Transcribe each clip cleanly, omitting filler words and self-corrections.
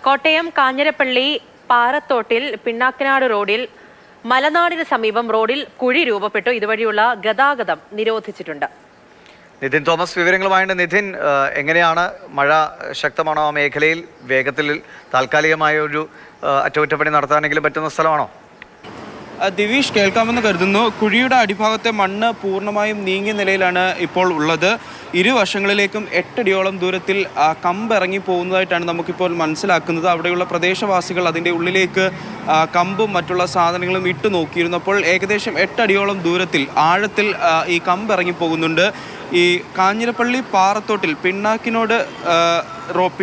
കോട്ടയം കാഞ്ഞിരപ്പള്ളി പാറത്തോട്ടിൽ പിണ്ണാക്കനാട് റോഡിൽ മലനാടിന് സമീപം റോഡിൽ കുഴി രൂപപ്പെട്ടു. ഇതുവഴിയുള്ള ഗതാഗതം നിരോധിച്ചിട്ടുണ്ട്. നിതിൻ തോമസ് വിവരങ്ങളുമായിട്ട്. നിതിൻ, എങ്ങനെയാണ് മഴ ശക്തമാണോ ആ മേഖലയിൽ? വേഗത്തിൽ താൽക്കാലികമായ ഒരു അറ്റകുറ്റപ്പണി നടത്താനെങ്കിലും പറ്റുന്ന സ്ഥലമാണോ? ദിവിഷ്, കേൾക്കാമെന്ന് കരുതുന്നു. കുഴിയുടെ അടിഭാഗത്തെ മണ്ണ് പൂർണ്ണമായും നീങ്ങിയ നിലയിലാണ് ഇപ്പോൾ ഉള്ളത്. ഇരുവശങ്ങളിലേക്കും 8 അടിയോളം ദൂരത്തിൽ കമ്പിറങ്ങി പോകുന്നതായിട്ടാണ് നമുക്കിപ്പോൾ മനസ്സിലാക്കുന്നത്. അവിടെയുള്ള പ്രദേശവാസികൾ അതിൻ്റെ ഉള്ളിലേക്ക് കമ്പും മറ്റുള്ള സാധനങ്ങളും ഇട്ട് നോക്കിയിരുന്നപ്പോൾ ഏകദേശം 8 അടിയോളം ദൂരത്തിൽ ആഴത്തിൽ ഈ കമ്പിറങ്ങി പോകുന്നുണ്ട്. ഈ കാഞ്ഞിരപ്പള്ളി പാറത്തോട്ടിൽ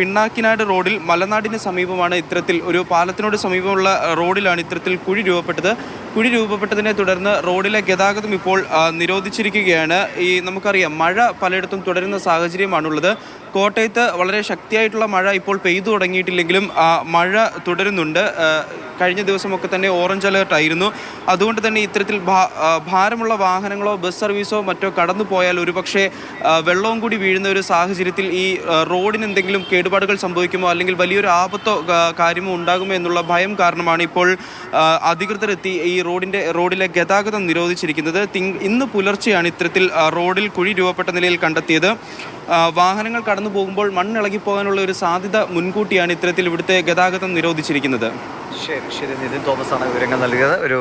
പിണ്ണാക്കിനാട് റോഡിൽ മലനാടിന് സമീപമാണ് ഇത്തരത്തിൽ ഒരു പാലത്തിനോട് സമീപമുള്ള റോഡിലാണ് ഇത്തരത്തിൽ കുഴി രൂപപ്പെട്ടത്. കുഴി രൂപപ്പെട്ടതിനെ തുടർന്ന് റോഡിലെ ഗതാഗതം ഇപ്പോൾ നിരോധിച്ചിരിക്കുകയാണ്. നമുക്കറിയാം, മഴ പലയിടത്തും തുടരുന്ന സാഹചര്യമാണുള്ളത്. കോട്ടയത്ത് വളരെ ശക്തിയായിട്ടുള്ള മഴ ഇപ്പോൾ പെയ്തു തുടങ്ങിയിട്ടില്ലെങ്കിലും മഴ തുടരുന്നുണ്ട്. കഴിഞ്ഞ ദിവസമൊക്കെ തന്നെ ഓറഞ്ച് അലേർട്ട് ആയിരുന്നു. അതുകൊണ്ട് തന്നെ ഇത്തരത്തിൽ ഭാരമുള്ള വാഹനങ്ങളോ ബസ് സർവീസോ മറ്റോ കടന്നു പോയാൽ ഒരുപക്ഷെ വെള്ളവും കൂടി വീഴുന്ന ഒരു സാഹചര്യത്തിൽ ഈ റോഡിന് എന്തെങ്കിലും കേടുപാടുകൾ സംഭവിക്കുമോ അല്ലെങ്കിൽ വലിയൊരു ആപത്തോ കാര്യമോ ഉണ്ടാകുമോ എന്നുള്ള ഭയം കാരണമാണ് ഇപ്പോൾ അധികൃതർ എത്തി ഈ റോഡിലെ ഗതാഗതം നിരോധിച്ചിരിക്കുന്നത്. ഇന്ന് പുലർച്ചെയാണ് ഇത്തരത്തിൽ റോഡിൽ കുഴി രൂപപ്പെട്ട നിലയിൽ കണ്ടെത്തിയത്. വാഹനങ്ങൾ കടന്നു പോകുമ്പോൾ മണ്ണിളകി പോകാനുള്ള ഒരു സാധ്യത മുൻകൂട്ടിയാണ് ഇത്തരത്തിൽ ഇവിടുത്തെ ഗതാഗതം നിരോധിച്ചിരിക്കുന്നത്. ശരി, നിതിൻ തോമസ് ആണ് വിവരങ്ങൾ നൽകിയത്. ഒരു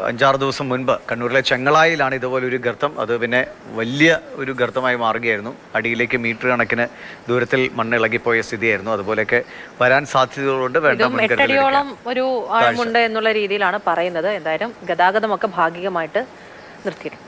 5-6 ദിവസം മുൻപ് കണ്ണൂരിലെ ചെങ്ങളായിലാണ് ഇതുപോലൊരു ഗർത്തം. അത് പിന്നെ വലിയ ഒരു ഗർത്തമായി മാറുകയായിരുന്നു. അടിയിലേക്ക് മീറ്റർ കണക്കിന് ദൂരത്തിൽ മണ്ണിളകിപ്പോയ സ്ഥിതിയായിരുന്നു. അതുപോലെയൊക്കെ വരാൻ സാധ്യതകളുണ്ട്. 8 അടിയോളം ഒരു ആഴമുണ്ട് എന്നുള്ള രീതിയിലാണ് പറയുന്നത്. എന്തായാലും ഗതാഗതമൊക്കെ ഭാഗികമായിട്ട് നിർത്തിയിട്ടുണ്ട്.